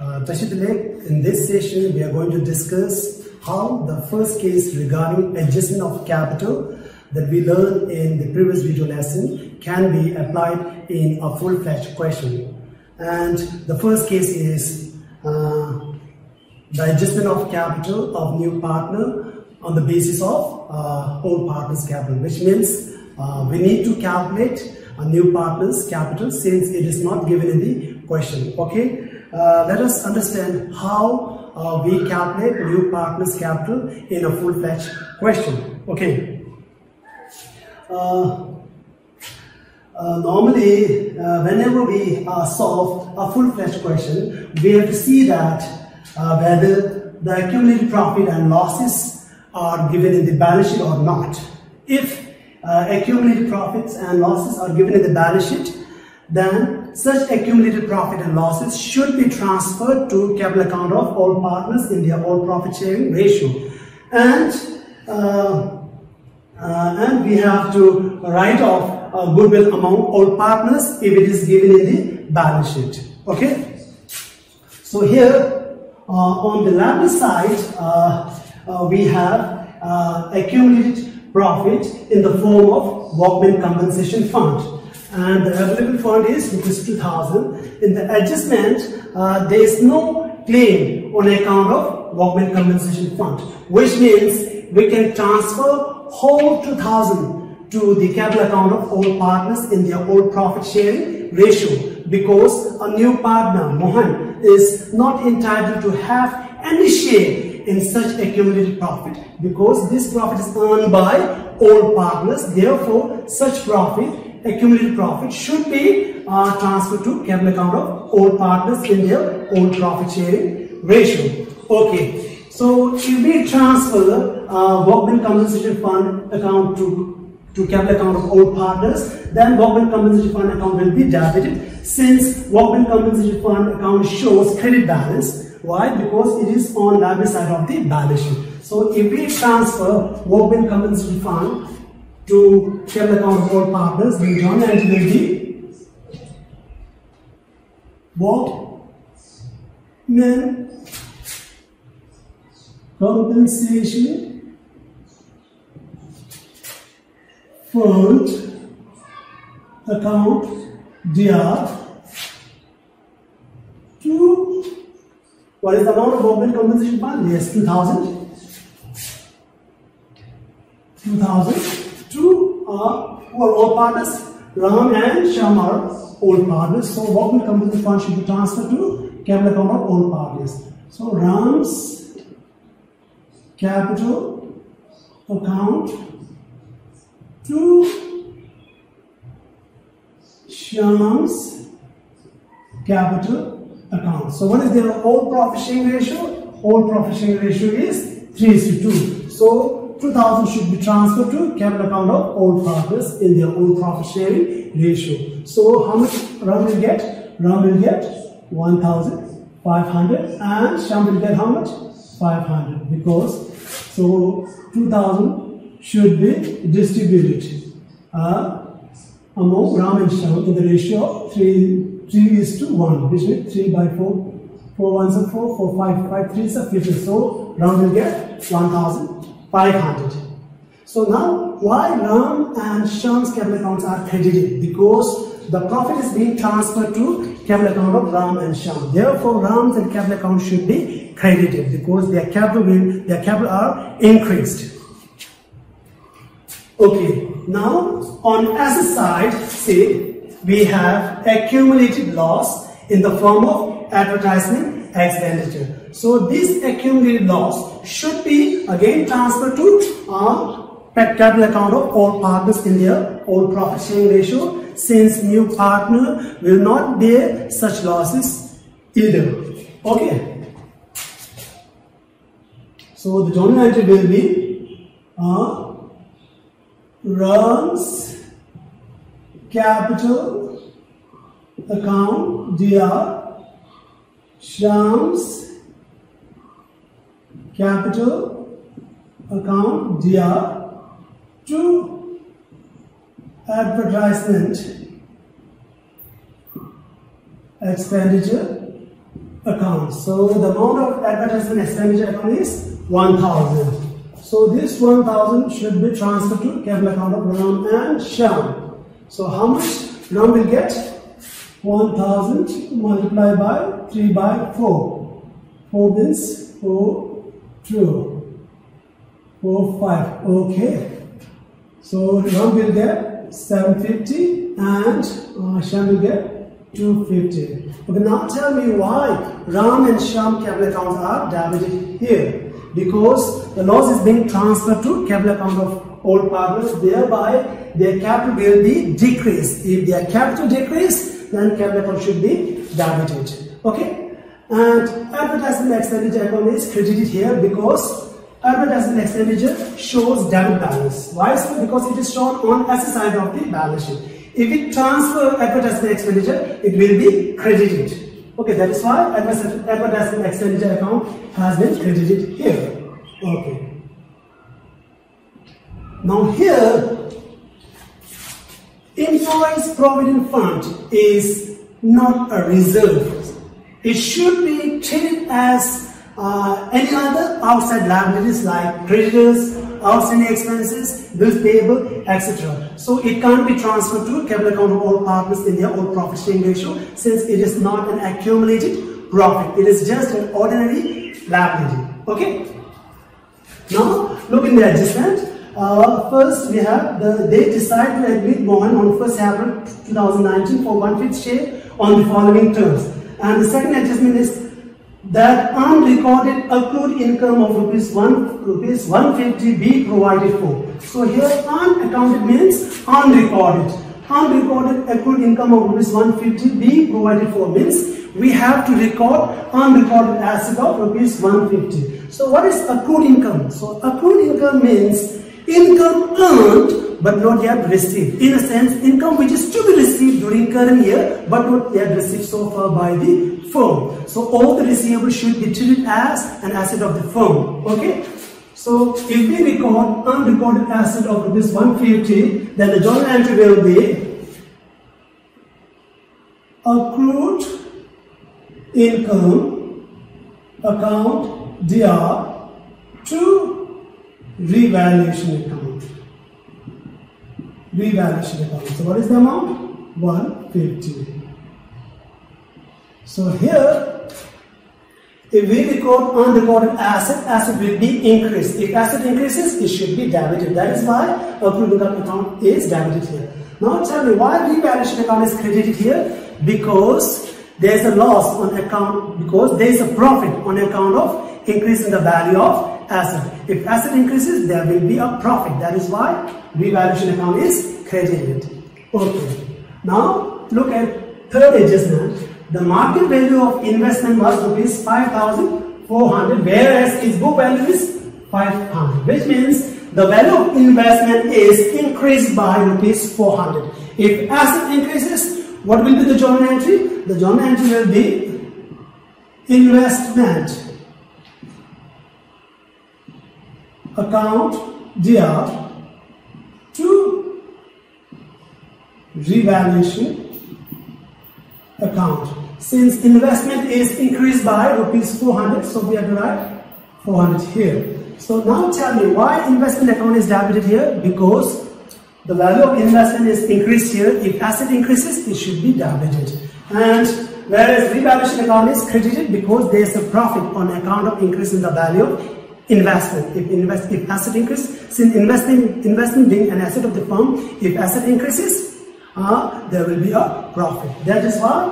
In this session, we are going to discuss how the first case regarding adjustment of capital that we learned in the previous video lesson can be applied in a full-fledged question. And the first case is the adjustment of capital of new partner on the basis of old partner's capital, which means we need to calculate a new partner's capital since it is not given in the question. Okay, let us understand how we calculate new partner's capital in a full-fledged question. Okay. Normally, whenever we solve a full-fledged question, we have to see that whether the accumulated profit and losses are given in the balance sheet or not. If accumulated profits and losses are given in the balance sheet, then such accumulated profit and losses should be transferred to capital account of all partners in their own profit sharing ratio. And we have to write off goodwill among all partners if it is given in the balance sheet. Okay. So here on the liability side, we have accumulated profit in the form of workmen compensation fund, and the available fund is rupees 2000. In the adjustment, there is no claim on account of workmen compensation fund, which means we can transfer whole 2000 to the capital account of all partners in their old profit sharing ratio, because a new partner, Mohan, is not entitled to have any share in such accumulated profit, because this profit is earned by all partners. Therefore, such profit, accumulated profit, should be transferred to capital account of all partners in their own profit sharing ratio. Okay. So if we transfer workmen compensation fund account to capital account of all partners, then workmen compensation fund account will be debited, since workmen compensation fund account shows credit balance. Why? Because it is on liability side of the balance sheet. So if we transfer workmen compensation fund to capital account of all partners, the joint entry will be workmen compensation fund account DR to, what is the amount of workmen compensation fund? Yes, 2000 to all partners. Ram and Sham are all partners, so workmen compensation fund should be transferred to capital account of all partners. So Ram's capital account to Shyam's capital account. So what is their old profit sharing ratio? Old profit sharing ratio is 3:2. So 2000 should be transferred to capital account of all partners in their old profit sharing ratio. So how much Ram will get? Ram will get 1500 and Shyam will get how much? 500, because so 2000 should be distributed among Ram and Shyam in the ratio of 3:1, which means 3 by 4, 4 ones are 4, 4 5, 5 3s are 50. So Ram will get 1500. So now, why Ram and Shyam's capital accounts are credited? Because the profit is being transferred to capital account of Ram and Shyam. Therefore, Ram's and capital account should be credited, because their capital are increased. Okay, now on asset side, say we have accumulated loss in the form of advertisement expenditure. So this accumulated loss should be again transferred to capital account of all partners in their old profit sharing ratio, since new partner will not bear such losses either. Okay. So the journal entry will be Ram's capital account DR, Shyam's capital account DR to advertisement expenditure account. So the amount of advertisement expenditure account is 1,000. So this 1,000 should be transferred to capital account of Ram and Shyam. So how much Ram will get? 1,000 multiplied by 3 by 4. 4 means 4, 2, 4, 5. Okay. So Ram will get 750 and Shyam will get 250. Okay, now tell me why Ram and Shyam capital accounts are debited here. Because the loss is being transferred to capital account of all partners, thereby their capital will be decreased. If their capital decrease, then capital account should be debited. Okay? And advertisement expenditure account is credited here because advertisement expenditure shows debit balance. Why so? Because it is shown on asset side of the balance sheet. If we transfer advertisement expenditure, it will be credited. Okay, that is why advertisement expenditure account has been credited here. Okay. Now here, employees provident fund is not a reserve. It should be treated as any other outside liabilities like creditors, outstanding expenses, bills payable, etc. So it can't be transferred to capital account of all partners in their own profit sharing ratio, since it is not an accumulated profit. It is just an ordinary liability. Okay. Now look in the adjustment. First we have they decide to agree with Mohan on 1st April 2019 for 1/5 share on the following terms. And the second adjustment is that unrecorded accrued income of rupees 150 be provided for. So here unaccounted means unrecorded. Unrecorded accrued income of rupees 150 be provided for means we have to record unrecorded asset of rupees 150. So what is accrued income? So accrued income means income earned but not yet received. In a sense, income which is to be received during current year but not yet received so far by the firm. So all the receivables should be treated as an asset of the firm. Okay. So if we record unrecorded asset of rupees 150, then the journal entry will be accrued income account DR to revaluation account. Revaluation account. So what is the amount? 150. So here, if we record unrecorded asset will be increased. If asset increases, it should be debited. That is why accrued income account is debited here. Now tell me why revaluation account is credited here? Because there is a loss on account, because there is a profit on account of increase in the value of asset. If asset increases, there will be a profit. That is why revaluation account is credited. Okay. Now look at third adjustment. The market value of investment was rupees 5,400, whereas its book value is 500, which means the value of investment is increased by rupees 400. If asset increases, what will be the journal entry? The journal entry will be investment account DR to revaluation account. Since investment is increased by rupees 400, so we have to write 400 here. So now tell me why investment account is debited here? Because the value of investment is increased here. If asset increases, it should be debited. And whereas revaluation account is credited because there is a profit on account of increase in the value of investment. If asset increases, since investment being an asset of the firm, if asset increases, there will be a profit. That is why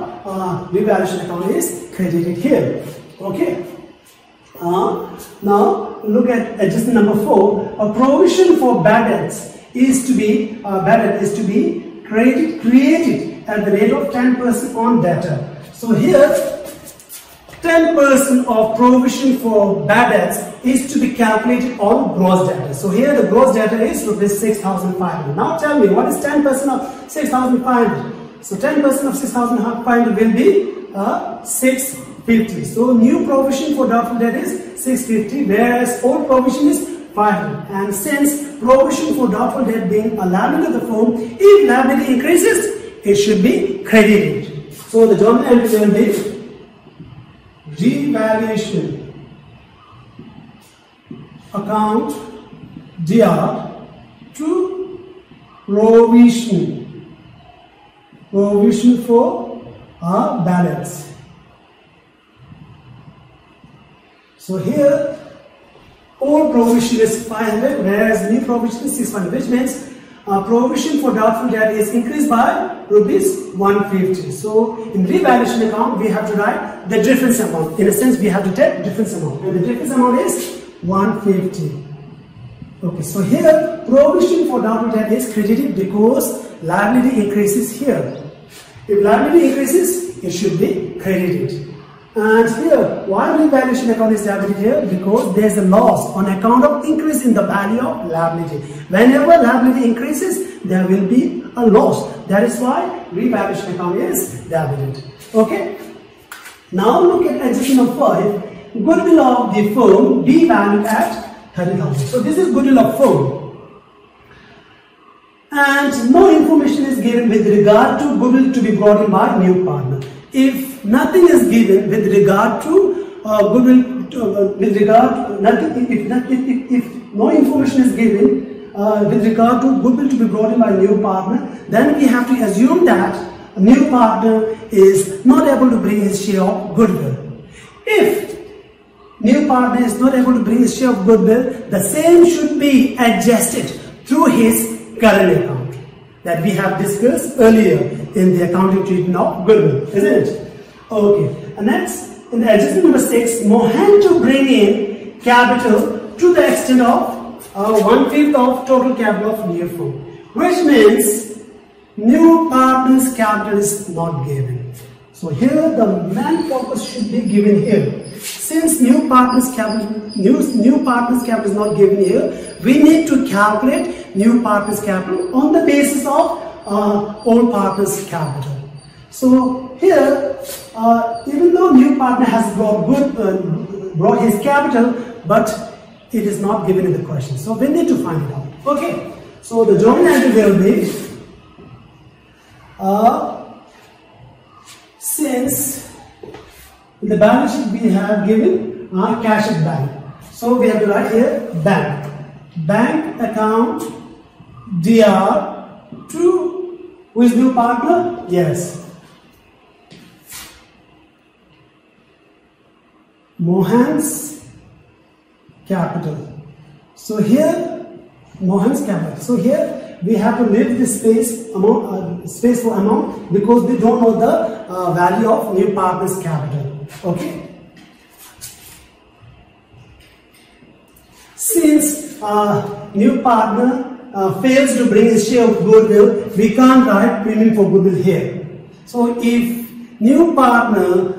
revaluation account is credited here. Okay. Now look at adjustment number 4. A provision for bad debts is to be created at the rate of 10% on debtor. So here 10% of provision for bad debts is to be calculated on gross debtor. So here the gross debtor is rupees 6,500. Now tell me what is 10% of 6,500? So 10% of 6,500 will be 650. So new provision for doubtful debt is 650, whereas old provision is 500. And since provision for doubtful debt being a liability of the firm, if liability increases, it should be credited. So the journal entry will be devaluation account DR to provision for our balance. So here old provision is 500 whereas new provision is 600, which means provision for doubtful debt is increased by rupees 150. So in revaluation account we have to write the difference amount. In a sense we have to take difference amount, and the difference amount is 150. Okay, so here provision for doubtful debt is credited because liability increases here. If liability increases, it should be credited. And here, why revaluation account is debited here? Because there is a loss on account of increase in the value of liability. Whenever liability increases, there will be a loss. That is why revaluation account is debited. Okay. Now look at adjustment number 5. Goodwill of the firm devalued at 30,000. So this is goodwill of firm. And no information is given with regard to goodwill to be brought in by new partner. If nothing is given with regard to goodwill, if no information is given with regard to goodwill to be brought in by new partner, then we have to assume that a new partner is not able to bring his share of goodwill. If new partner is not able to bring his share of goodwill, the same should be adjusted through his current account that we have discussed earlier in the accounting treatment of goodwill, isn't it? Okay, and next in the adjustment number 6, Mohan to bring in capital to the extent of 1/5 of total capital of new firm, which means new partner's capital is not given. So here the main focus should be given here. Since new partner's capital is not given here, we need to calculate new partner's capital on the basis of old partner's capital. So here, even though new partner has brought his capital, but it is not given in the question. So we need to find it out. Okay. So the joint entry will be since in the balance sheet we have given cash at bank. So we have to write here bank. Bank account DR to who is new partner? Yes. Mohan's capital. So here Mohan's capital. So here we have to leave this space for amount because we don't know the value of new partner's capital. Okay. Since new partner fails to bring his share of goodwill, we can't write premium for goodwill here. So if new partner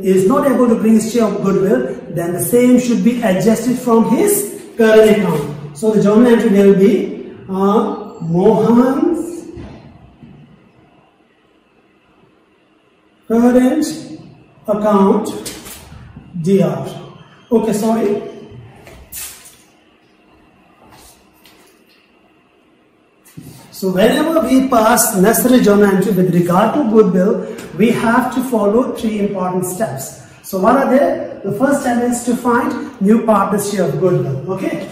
is not able to bring his share of goodwill, then the same should be adjusted from his current account. So the journal entry will be Mohan's current account DR. Okay, sorry. So whenever we pass necessary journal entry with regard to goodwill, we have to follow 3 important steps. So what are they? The first step is to find new partner's share of goodwill. Okay.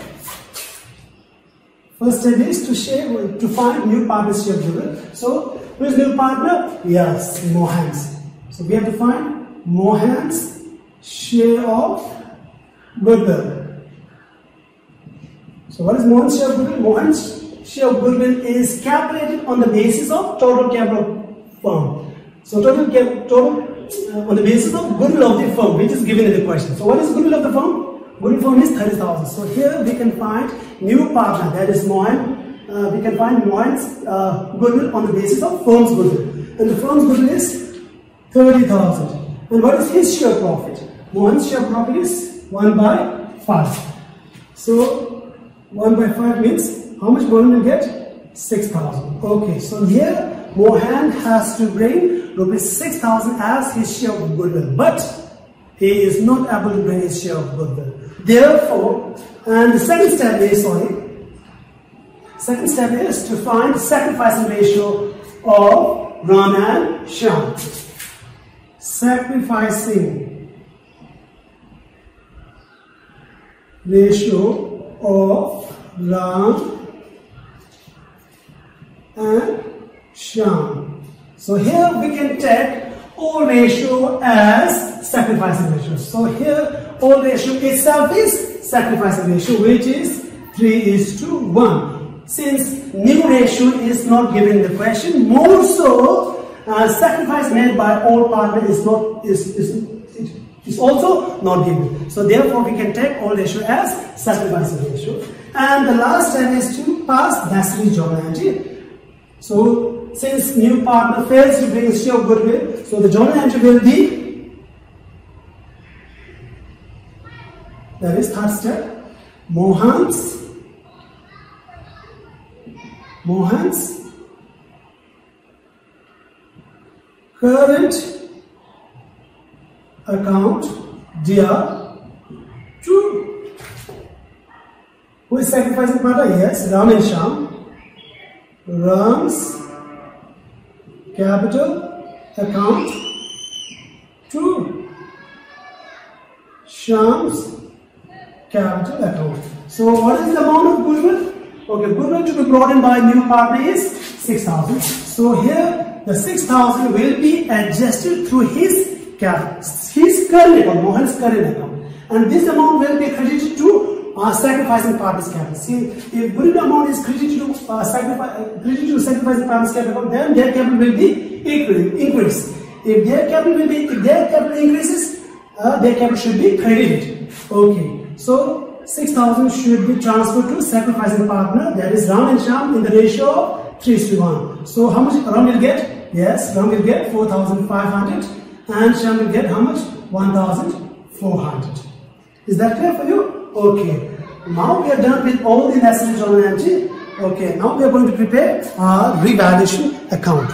First step is to find new partner's share of goodwill. So who is new partner? Yes, Mohan's. So we have to find Mohan's share of goodwill. So what is Mohan's share of goodwill? Mohan's share of goodwill is calculated on the basis of total capital firm. So on the basis of goodwill of the firm, which is given in the question. So what is goodwill of the firm? Goodwill firm is 30,000. So here we can find new partner, that is Mohan. We can find Mohan's goodwill on the basis of firm's goodwill, and the firm's goodwill is 30,000. And what is his share profit? Mohan's share profit is 1/5. So 1/5 means how much Mohan will get? 6,000. Okay, so here Mohan has to bring rupees 6,000 as his share of goodwill, but he is not able to bring his share of goodwill. Therefore, and the second step is to find the sacrificing ratio of Ram and Shyam. sacrificing ratio of Ram and Shyam. So here we can take all ratio as sacrificing ratio. So here all ratio itself is sacrificing ratio, which is 3:1. Since new ratio is not given in the question, more so sacrifice made by all partners is also not given. So therefore we can take all ratio as sacrificing ratio. And the last step is to pass necessary journal entry. So since new partner fails to bring history of goodwill, so the journal entry will be, that is third step, Mohan's current account dear to, who is sacrificing partner? Yes, Ram and Shyam. Ram's capital account to Shyam's capital account. So what is the amount of goodwill? Okay, goodwill to be brought in by new partner is 6,000. So here the 6,000 will be adjusted through his current account, Mohan's current account, and this amount will be credited to sacrificing partner's capital. See, if goodwill amount is credited to sacrificing partner's capital, then their capital will be increased. If their capital increases, their capital should be credited. Okay, so 6,000 should be transferred to sacrificing partner, that is Ram and Shyam, in the ratio of 3:1. So how much Ram will get? Yes, Ram will get 4,500 and Shyam will get how much? 1,400. Is that clear for you? Okay. Now we are done with all the necessary journal entry. Okay. Now we are going to prepare our revaluation account.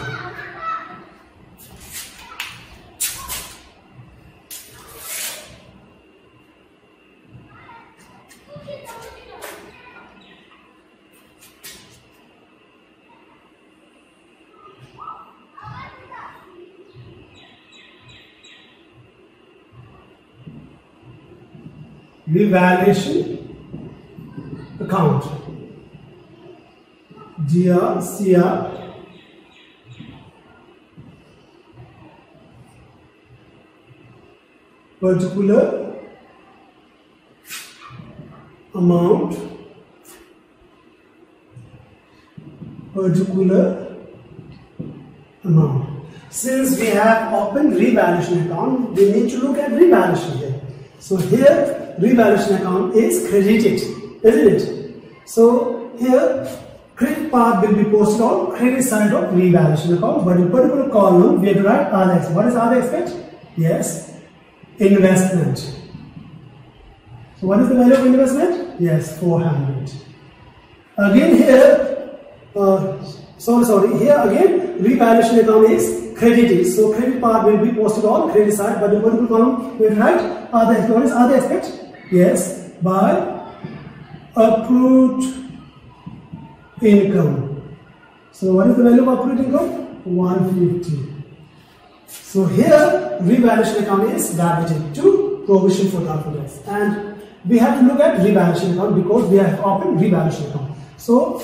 Revaluation account. CR particular amount, Since we have opened revaluation account, we need to look at revaluation here. So here revaluation account is credited, isn't it? So here credit part will be posted on credit side of revaluation account, but in particular column we have to write other expense. What is other expense? Yes, investment. So what is the value of investment? Yes, 400. Again here, here again revaluation account is credited. So credit part will be posted on credit side, but in particular column we have to write other expense. What is other expense? Yes, by accrued income. So what is the value of accrued income? 150. So here revaluation account is debited to provision for doubtful debts, and we have to look at revaluation account because we have opened revaluation account. So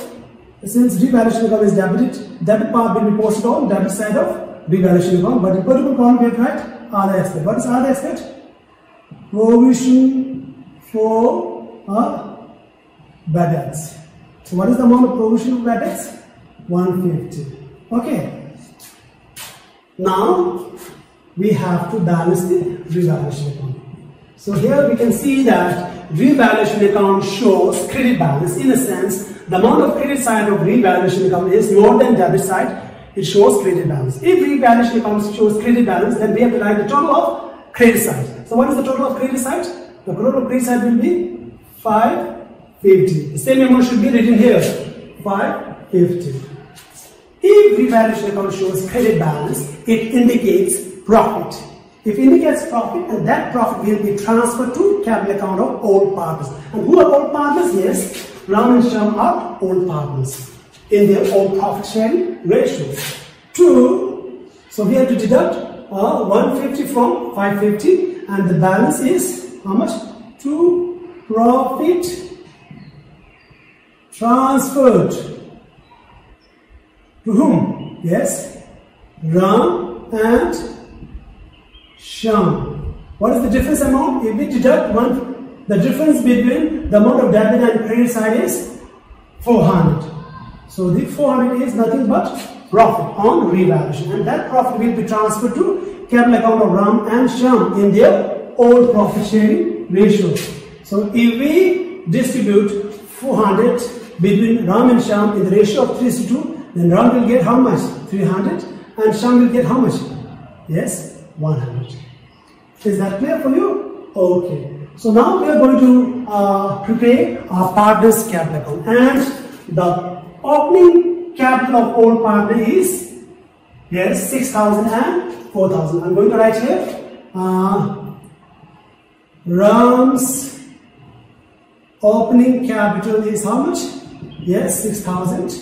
since revaluation account is debited, debit part will be posted on debit side of revaluation account, but in particular column we have to write other expense. What is other expense? Provision for bad debts. So what is the amount of provision for bad debts? 150. Okay. Now we have to balance the revaluation account. So here we can see that revaluation account shows credit balance. In a sense, the amount of credit side of revaluation account is more than debit side. It shows credit balance. If revaluation account shows credit balance, then we have to write the total of credit side. So what is the total of credit side? The total of credit side will be 550. The same amount should be written here, 550. If revaluation account shows credit balance, it indicates profit. If it indicates profit, and that profit will be transferred to capital account of all partners. And who are all partners? Yes, Ram and Shyam are all partners in their own profit sharing ratio. 2. So we have to deduct 150 from 550, and the balance is how much? To profit transferred. To whom? Yes, Ram and Shyam. What is the difference amount? If we deduct the difference between the amount of debit and credit side is 400. So the 400 is nothing but profit on revaluation, and that profit will be transferred to capital account of Ram and Shyam in their old profit sharing ratio. So if we distribute 400 between Ram and Shyam in the ratio of 3:2, then Ram will get how much? 300, and Shyam will get how much? Yes, 100. Is that clear for you? Okay. So now we are going to prepare our partner's capital account, and the opening capital of old partner is, yes, 6,000 and 4,000. I'm going to write here Ram's opening capital is how much? Yes, 6,000,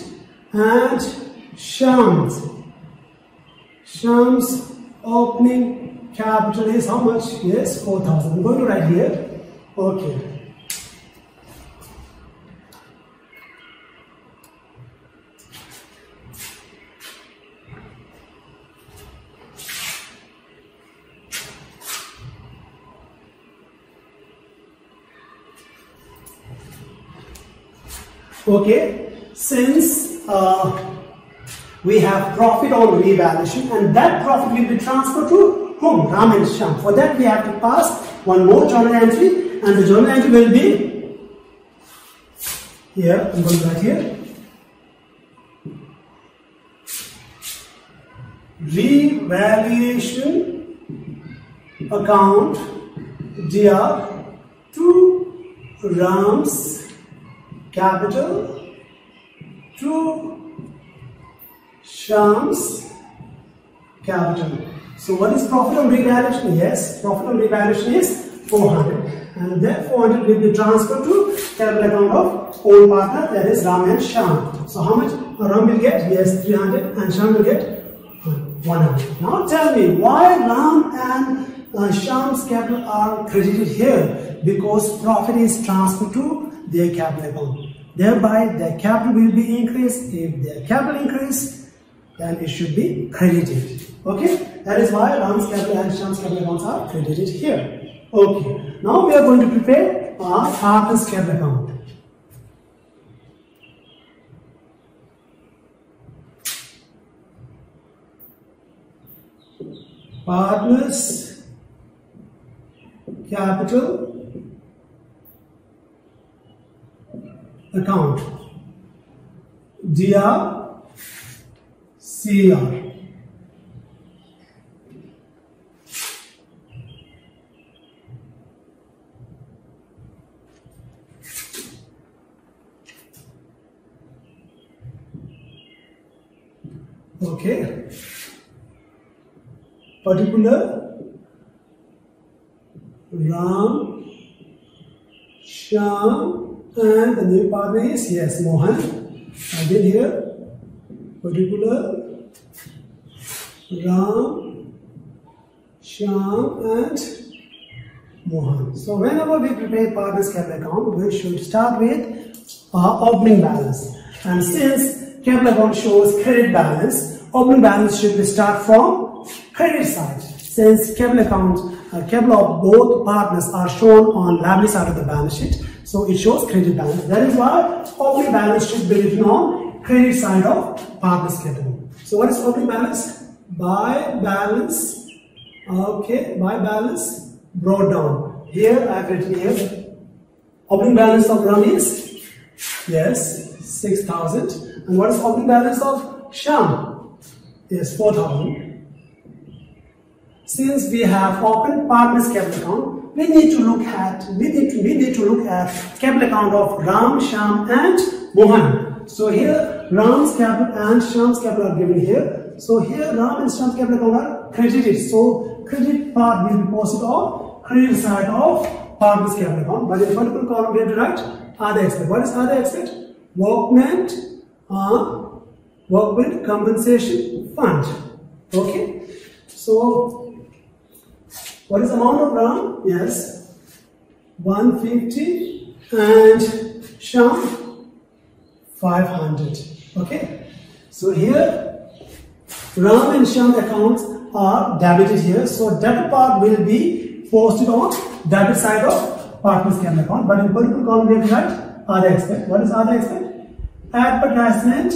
and Shyam's opening capital is how much? Yes, 4,000. I'm going to write here. Okay. Okay, since we have profit on revaluation, and that profit will be transferred to whom? Ram and Shyam. For that we have to pass one more journal entry, and the journal entry will be here. I'm going to write here. Revaluation account DR to Ram's capital to Shyam's capital. So what is profit on revaluation? Yes, profit on revaluation is 400, and that 400 will be transferred to capital account of old partner, that is Ram and Shyam. So how much Ram will get? Yes, 300, and Shyam will get 100. Now tell me, why Ram and Shyam's capital are credited here? Because profit is transferred to their capital account. Thereby their capital will be increased. If their capital increase, then it should be credited. Okay, that is why Ram's capital and Shyam's capital accounts are credited here. Okay, now we are going to prepare our partner's capital account. Partner's capital account DR CR. Okay, particular Ram, Shyam, and the new partner is, yes, Mohan. Again here, particular Ram, Shyam and Mohan. So whenever we prepare partner's capital account, we should start with opening balance. And since capital account shows credit balance, opening balance should be start from credit side. Since capital account, capital of both partners are shown on liability side of the balance sheet, so it shows credit balance. That is why opening balance should be written on credit side of partner's capital. So what is opening balance? By balance, okay, by balance brought down. Here I have written here, opening balance of Ram is, yes, 6,000. And what is opening balance of Shyam? Yes, 4,000. Since we have opened partner's capital account, we need to look at capital account of Ram, Shyam and Mohan. So here Ram's capital and Shyam's capital are given here. So here Ram and Shyam's capital account are credited. So credit part will be posted on credit side of partner's capital account. But in particular column we have to write other expense. What is other expense? Workmen compensation fund. Okay. So What is the amount of Ram? Yes, 150 and Sham 500. Okay, so here Ram and Sham accounts are debited here. So debit part will be posted on debit side of partners capital account. But in particular column we have to write other expense. What is other expense? Advertisement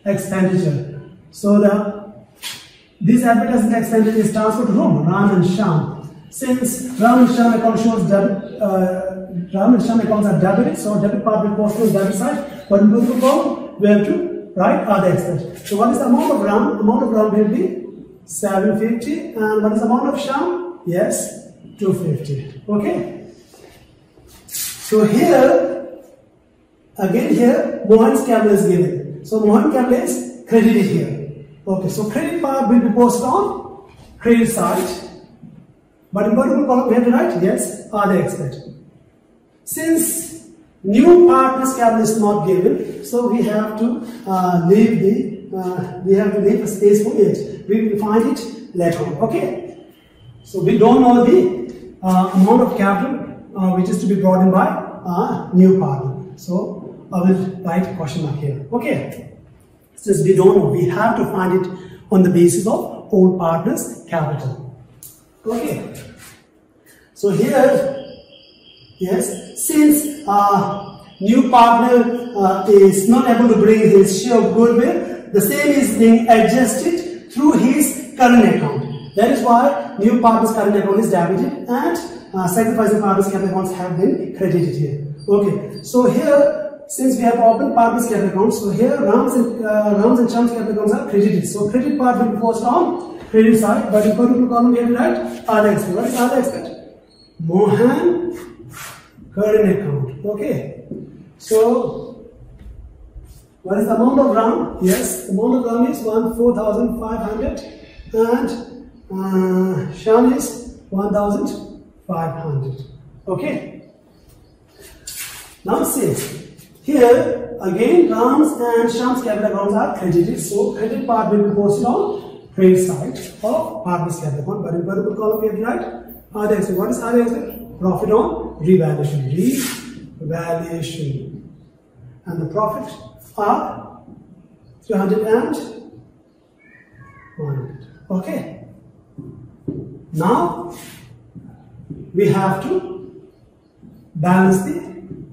expenditure. So this advertisement expenditure is transferred to whom? Ram and Sham. Since Ram and Sham account shows debit, Ram and Sham accounts are debited, so debit part will post on debit side. But in particular column we have to write other expense. So what is the amount of Ram? Amount of Ram will be 750, and what is the amount of Sham? Yes, 250. Okay. So here, again here, Mohan's capital is given. So Mohan capital is credited here. Okay, so credit part will be posted on credit side. But in particular column we have to write, yes, other expense. Since new partners capital is not given, so we have to leave a space for it. We will find it later on. Okay. So we don't know the amount of capital which is to be brought in by new partner. So I will write a question mark here. Okay. Since we don't know, we have to find it on the basis of old partners capital. Okay. So here, yes, since new partner is not able to bring his share of goodwill, the same is being adjusted through his current account. That is why new partner's current account is debited and sacrificing partner's capital accounts have been credited here. Okay, so here, since we have opened partner's capital accounts, so here Ram's and Sham's capital accounts are credited. So credit part will be posted on credit side, but in particular column we have to write other expense. What is other expense? Mohan current account. Okay, so what is the amount of Ram? Yes, the amount of Ram is 4,500 and Sham is 1,500. Okay. Now see, here again Ram's and Sham's capital accounts are credited. So credit part will be posted on credit side of partner's capital account. But in particular column we have to write other expense. What is other expense? Profit on revaluation. Revaluation. And the profit are 300 and 100. Okay. Now we have to balance the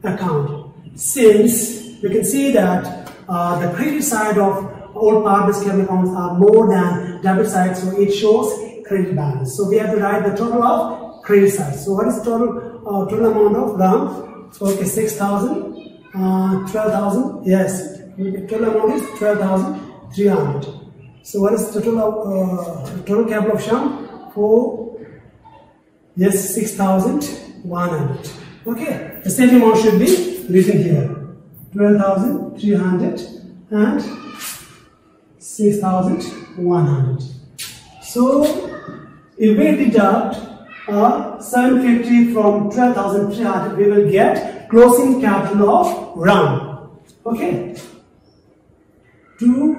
account. Since we can see that the credit side of all partners capital accounts are more than debit side, so it shows credit balance. So we have to write the total of credit side. So what is the total amount of Ram? Okay, 6,000, 12,000. Yes, total amount is 12,300. So what is the total capital of Sham? Yes, 6,100. Okay, the same amount should be written here. 12,300 and 6,100. So if we deduct 750 from 12,300, we will get closing capital of Ram. Okay. To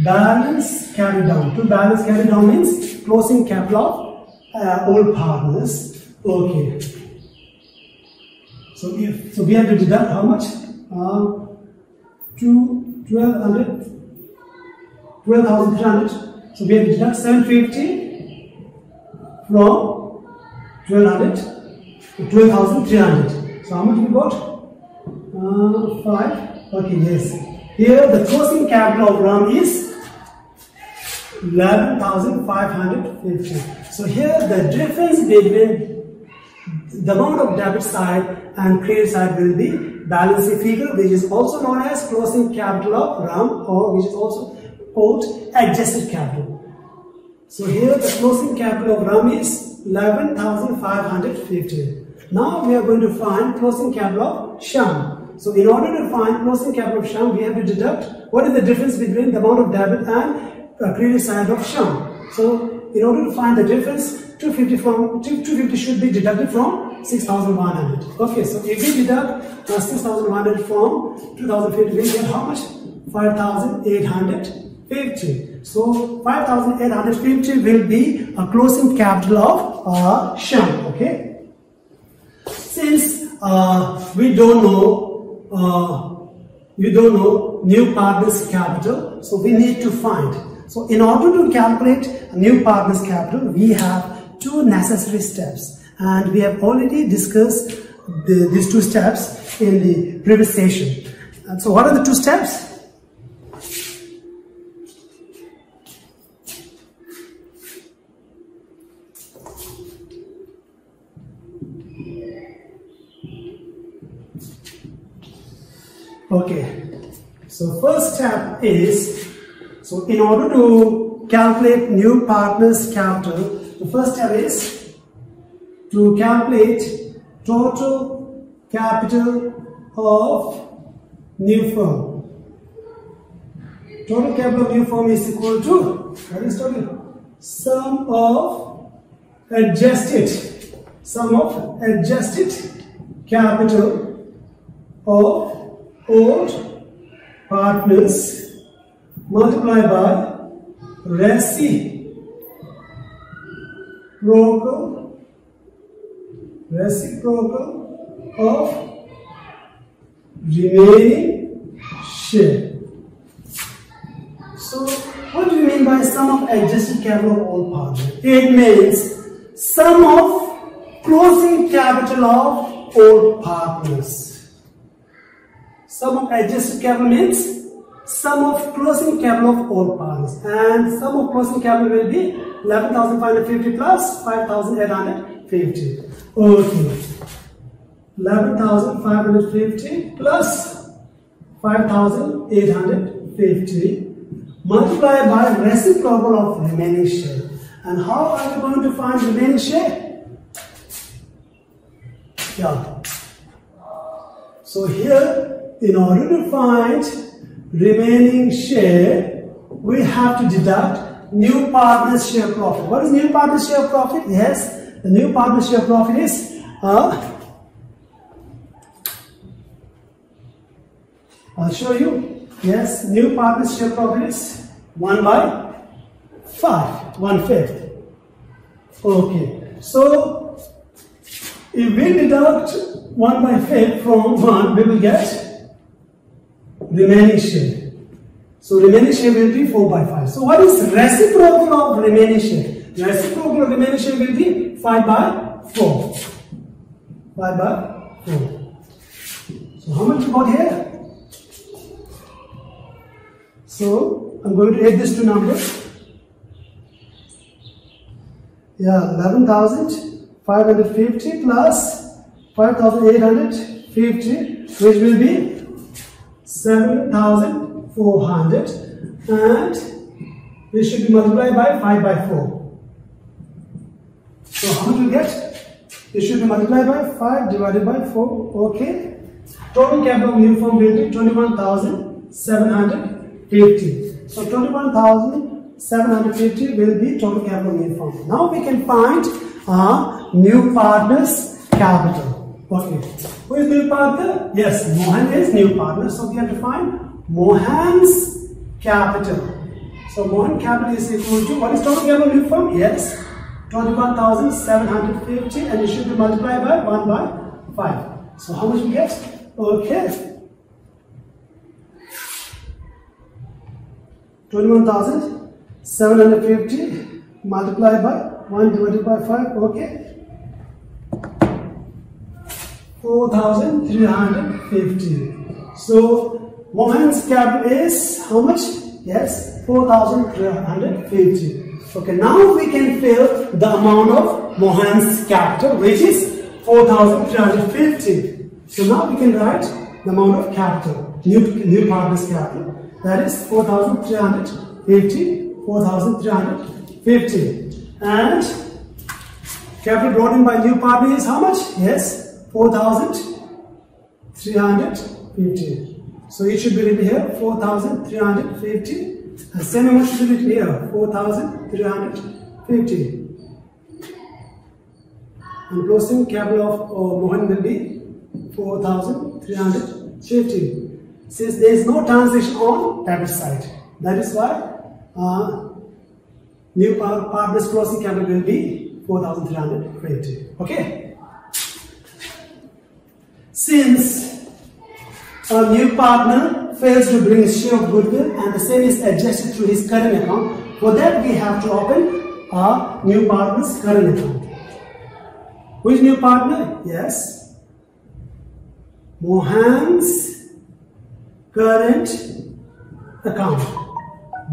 balance carry down. To balance carry down means closing capital of all partners. Okay. So we have to deduct how much? 12,300. So we have to deduct 750 from 12,300. So how much we got? 5. Okay, yes. Here the closing capital of Ram is 11,550. So here the difference between the amount of debit side and credit side will be balancing figure, which is also known as closing capital of Ram, or which is also called adjusted capital. So here the closing capital of Ram is 11,550. Now we are going to find closing capital of Sham. So in order to find closing capital of Sham, we have to deduct what is the difference between the amount of debit and credit side of Sham. So in order to find the difference, 250 should be deducted from 6,100. Okay, so if we deduct 6,100 from 2,050, we get how much? 5,850. So 5,850 will be a closing capital of Shyam. Okay. Since we don't know, you don't know new partner's capital, so we need to find. So in order to calculate a new partner's capital, we have two necessary steps, and we have already discussed these two steps in the previous session. And so what are the two steps? Okay, so first step is, so in order to calculate new partner's capital, the first step is to calculate total capital of new firm. Total capital of new firm is equal to, what is total? Sum of adjusted capital of old partners multiplied by reciprocal of remaining share. So what do you mean by sum of adjusted capital of all partners? It means sum of closing capital of all partners. Sum of adjusted capital means sum of closing capital of all partners, and sum of closing capital will be 11,550 plus 5,850. Okay, 11,550 plus 5,850 multiplied by reciprocal of remaining share. And how are we going to find remaining share? Yeah. So here, in order to find remaining share, we have to deduct new partner's share profit. What is new partner's share profit? Yes, the new partner's share profit is I'll show you. Yes, new partner's share profit is 1 by 5, 1/5. Okay, so if we deduct 1 by 5 from 1, we will get remaining share. So remaining share will be 4 by 5. So what is reciprocal of remaining share? Reciprocal of remaining share will be 5 by 4. 5 by 4. So how much we got here? So I'm going to add these two numbers. Yeah, 11,550 plus 5,850, which will be 7,400, and this should be multiplied by 5 by 4. So how much you get? This should be multiplied by 5 divided by 4. Okay. Total capital of new firm will be 21,750. So 21,750 will be total capital of new firm. Now we can find our new partner's capital. Okay. Who is new partner? Yes, Mohan is new partner. So we have to find Mohan's capital. So Mohan capital is equal to, what is total capital of new firm? Yes, 21,750, and it should be multiplied by 1 by 5. So how much we get? Okay. 21,750 multiplied by 1 divided by 5. Okay. 4,350. So Mohan's capital is how much? Yes, 4,350. Okay, now we can fill the amount of Mohan's capital, which is 4,350. So now we can write the amount of capital, new partner's capital. That is 4,350, 4,350. And capital brought in by new partner is how much? Yes, 4,350. So it should be written here 4,350. And same amount should be written here 4,350. And closing capital of Mohan will be 4,350. since there is no transaction on debit side. That is why new partner's closing capital will be 4,320. Okay. Since a new partner fails to bring his share of goodwill and the same is adjusted to his current account, for that we have to open a new partner's current account. Which new partner? Yes, Mohan's current account,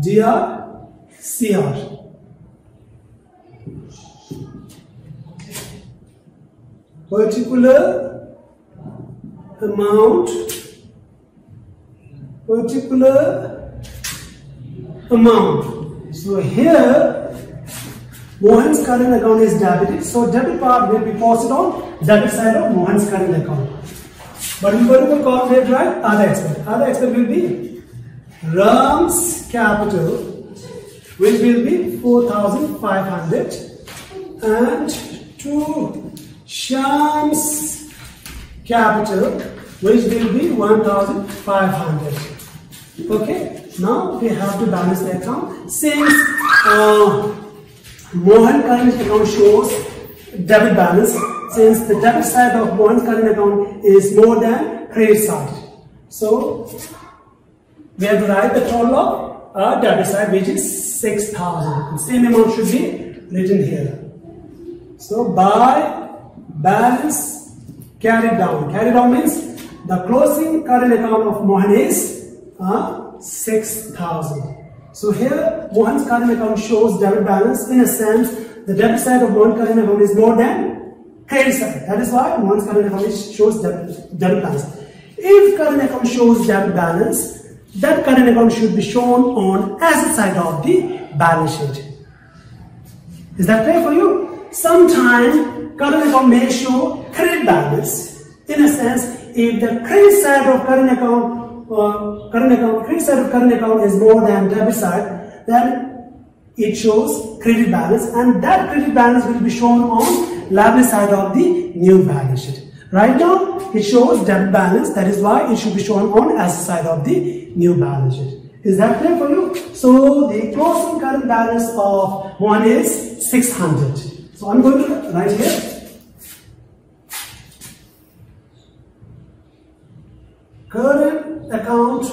DRCR. Particular amount. So here Mohan's current account is debited, so debit part will be posted on debit side of Mohan's current account. But we going to calculate, right, other expense. Other expense will be Ram's capital, which will be 4,500, and to Shyam's capital, which will be 1,500. Okay, now we have to balance the account. Since Mohan current account shows debit balance, since the debit side of Mohan's current account is more than credit side, so we have to write the total of debit side, which is 6,000. The same amount should be written here. So by balance carried down. Carried down means the closing current account of Mohan is 6,000. So here Mohan's current account shows debit balance. In a sense, the debit side of Mohan's current account is more than credit side. That is why Mohan's current account shows debit balance. If current account shows debit balance, that current account should be shown on asset side of the balance sheet. Is that clear for you? Sometimes current account may show credit balance. In a sense, if the credit side of current account is more than debit side, then it shows credit balance, and that credit balance will be shown on liability side of the new balance sheet. Right now, it shows debit balance. That is why it should be shown on asset side of the new balance sheet. Is that clear for you? So the closing current balance of one is 600. So I'm going to write here. Current account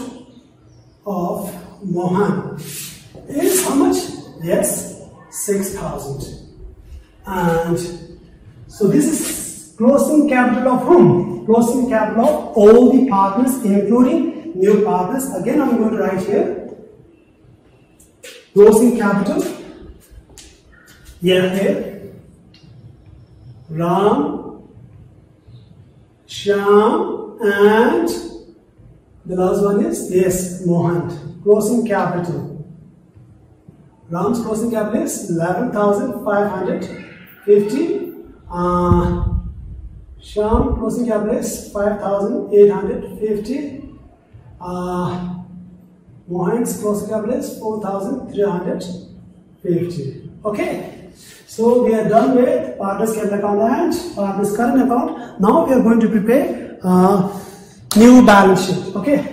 of Mohan is how much? Yes, 6,000. And so this is closing capital of whom? Closing capital of all the partners, including new partners. Again, I'm going to write here. Closing capital. Here. Ram, Shyam, and the last one is, yes, Mohan. Closing capital. Ram's closing capital is 11,550. Shyam closing capital is 5,850. Mohan's closing capital is 4,350. Okay. So we are done with partner's capital account and partner's current account. Now we are going to prepare new balance sheet. Okay.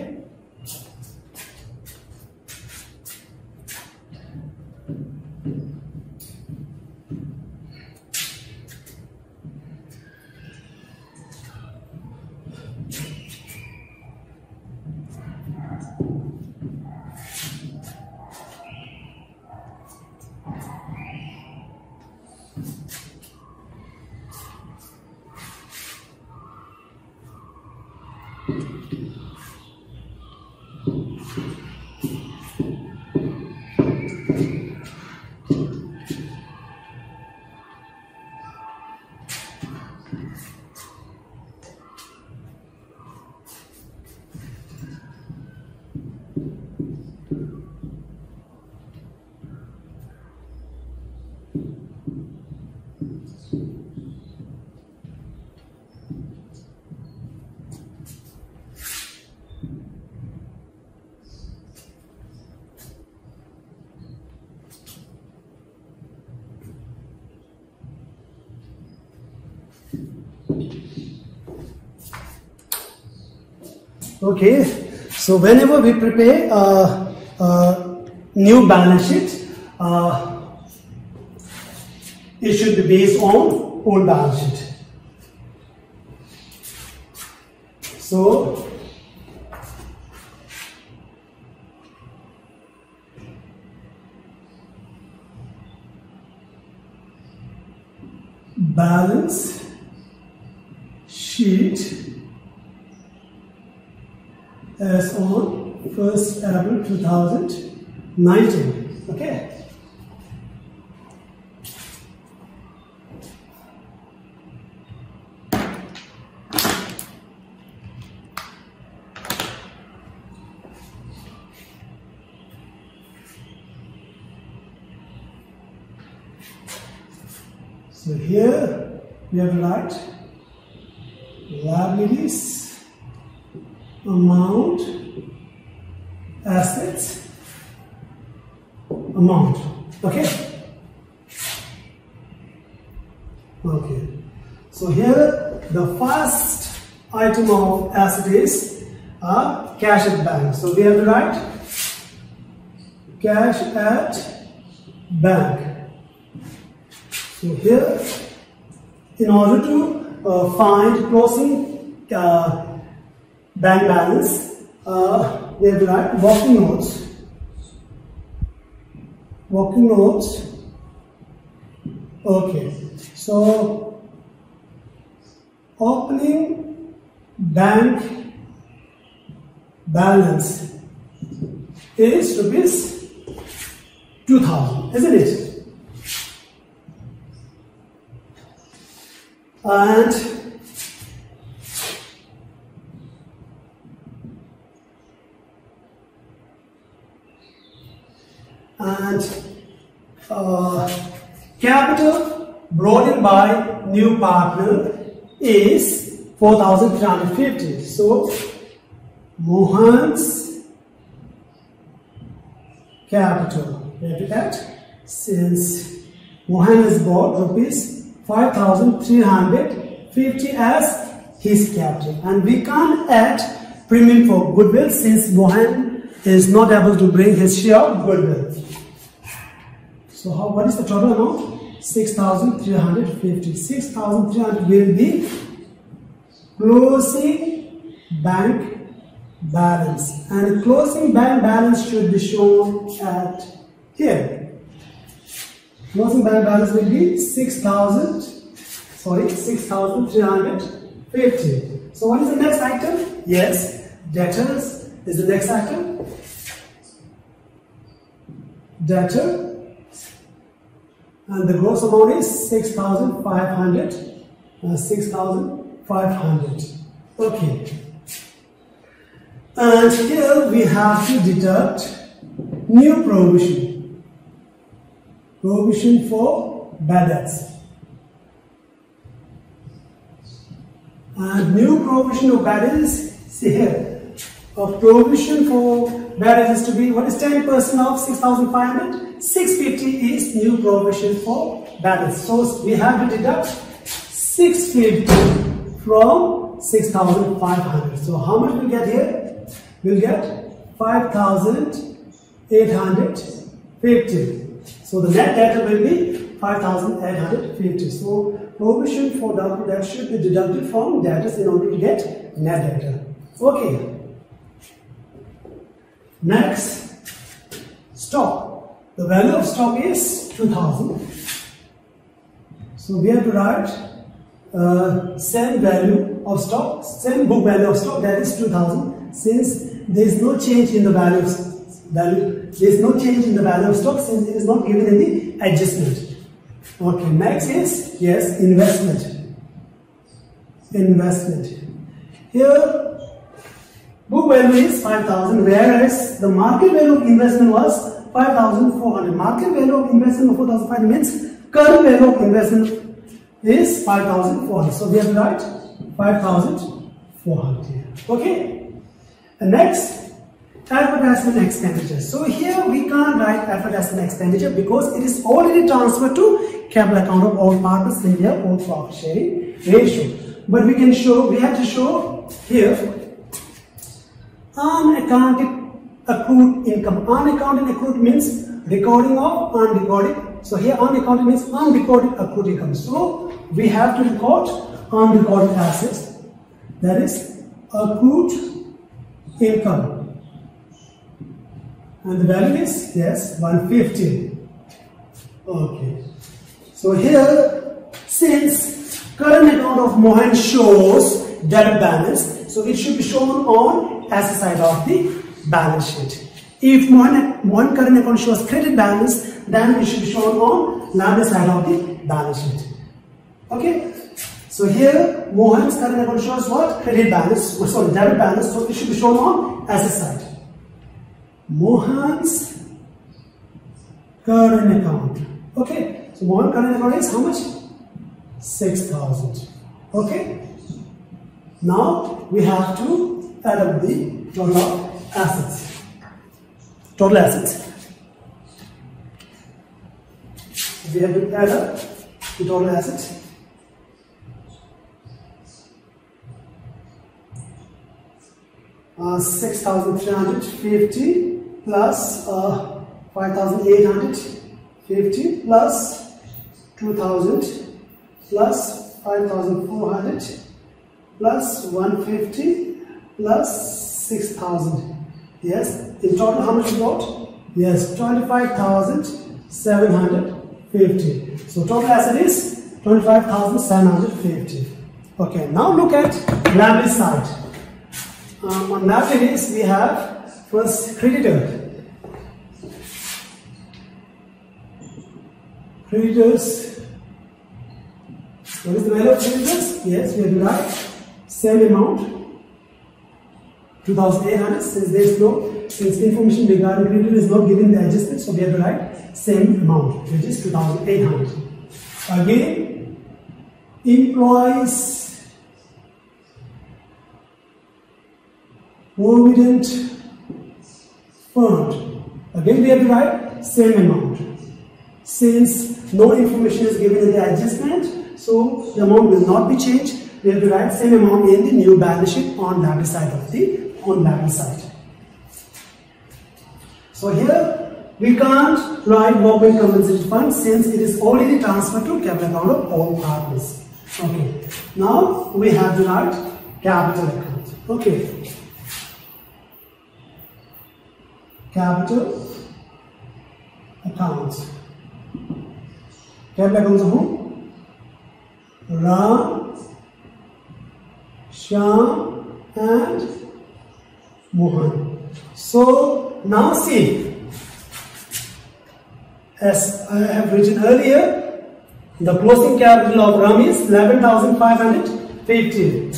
Okay, So whenever we prepare a new balance sheet, it should be based on old balance sheet. So balance sheet as on 1st April 2019. Okay. So here we have to write liabilities, amount, assets, amount. Okay? Okay. So here the first item of asset is cash at bank. So we have to write cash at bank. So here, in order to find closing bank balance, we have to write working notes. Working notes. Okay. So opening bank balance is rupees 2000, isn't it? And capital brought in by new partner is 4,350. So Mohan's capital, since Mohan has bought rupees 5,350 as his capital, and we can't add premium for goodwill since Mohan is not able to bring his share of goodwill. So what is the total amount? 6,350. 6,300 will be closing bank balance, and closing bank balance should be shown at here. Closing bank balance will be 6,350. So what is the next item? Yes, debtors is the next item. Debtor, and the gross amount is 6,500. 6,500. Okay. And here we have to deduct new provision. Provision for bad debts. And new provision of bad debts, see here, a provision for bad debts is to be, what is 10% of 6,500? 650 is new provision for bad debts. So we have to deduct 650 from 6,500. So how much we get here? We'll get 5,850. So the net debtor will be 5,850. So provision for doubtful debt should be deducted from debtors in order to get net debtor. Okay. Next, stock. The value of stock is 2,000. So we have to write same value of stock, same book value of stock, that is 2,000. Since there is no change in the value of stock, since it is not given in the adjustment. Okay, next is, yes, investment. Investment. Here, book value is 5,000, whereas the market value of investment was 5,400. Market value of investment of 4,500 means current value of investment is 5,400. So we have to write 5,400 here. Okay. And next, advertisement expenditure. So here we can't write advertisement expenditure because it is already transferred to capital account of all partners in their own profit sharing ratio. But we can show, we have to show here Unaccounted accrued income. Unaccounted accrued means recording of unrecorded. So here unaccounted means unrecorded accrued income. So we have to record unrecorded assets. That is accrued income. And the value is, yes, 150. Okay. So here, since current account of Mohan shows debit balance, so it should be shown on asset side of the balance sheet. If Mohan current account shows credit balance, then it should be shown on liability side of the balance sheet. Okay. So here, Mohan's current account shows what? Credit balance, sorry, debit balance, so it should be shown on asset side. Mohan's current account. Okay, so Mohan's current account is how much? 6,000. Okay. Now we have to add up the total of assets. Total assets. We have to add up the total assets. 6,350 plus 5,850 plus 2,000 plus 5,400 plus 150 plus 6,000. Yes, in total how much we got? Yes, 25,750. So total asset is 25,750. Okay, now look at liability side. On liabilities we have first creditor. Creditors. What is the value of creditors? Yes, we have to write same amount, 2,800. Since information regarding creditor is not given the adjustment, so we have to write same amount, which is 2,800. Again, employees provident fund. Again, we have to write same amount. Since no information is given in the adjustment, so the amount will not be changed. We have to write same amount in the new balance sheet on liability side of the liability side. So here we can't write workmen compensation fund since it is already transferred to capital account of all partners. Okay. Now we have to write capital account. Okay. Capital accounts. Capital accounts of whom? Ram, Shyam and Mohan. So now see, as I have written earlier, the closing capital of Ram is 11,550.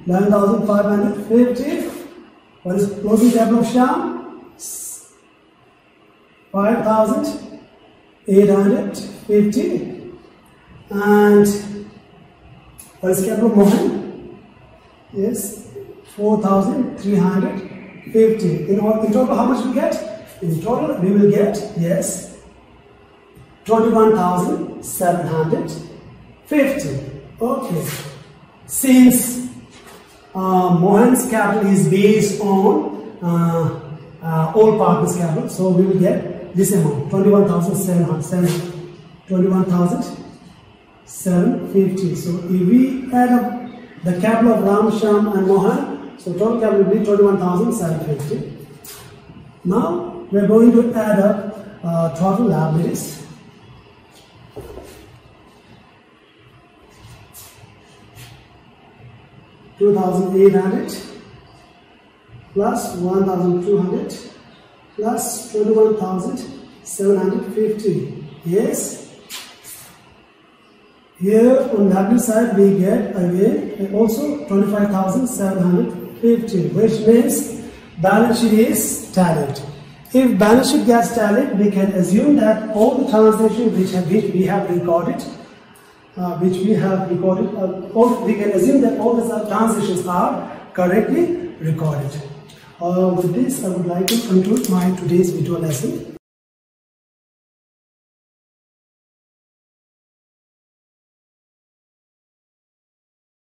11,550. What is closing capital of Shyam? 5,850. And what is capital of Mohan? Yes, 4,350. In total, how much we get? In total, we will get, yes, 21,750. Okay. Since Mohan's capital is based on all partners' capital, so we will get this amount, 21,750. So if we add up the capital of Ram, Shyam and Mohan, so total capital will be 21,750. Now we are going to add up total liabilities. $2,800 plus 1,200 plus 21,750. Yes. Here on the liability side we get again also 25,750, which means balance sheet is tallied. If balance sheet gets tallied, we can assume that all the transactions which we have recorded, we can assume that all the transactions are correctly recorded. With this, I would like to conclude my today's video lesson.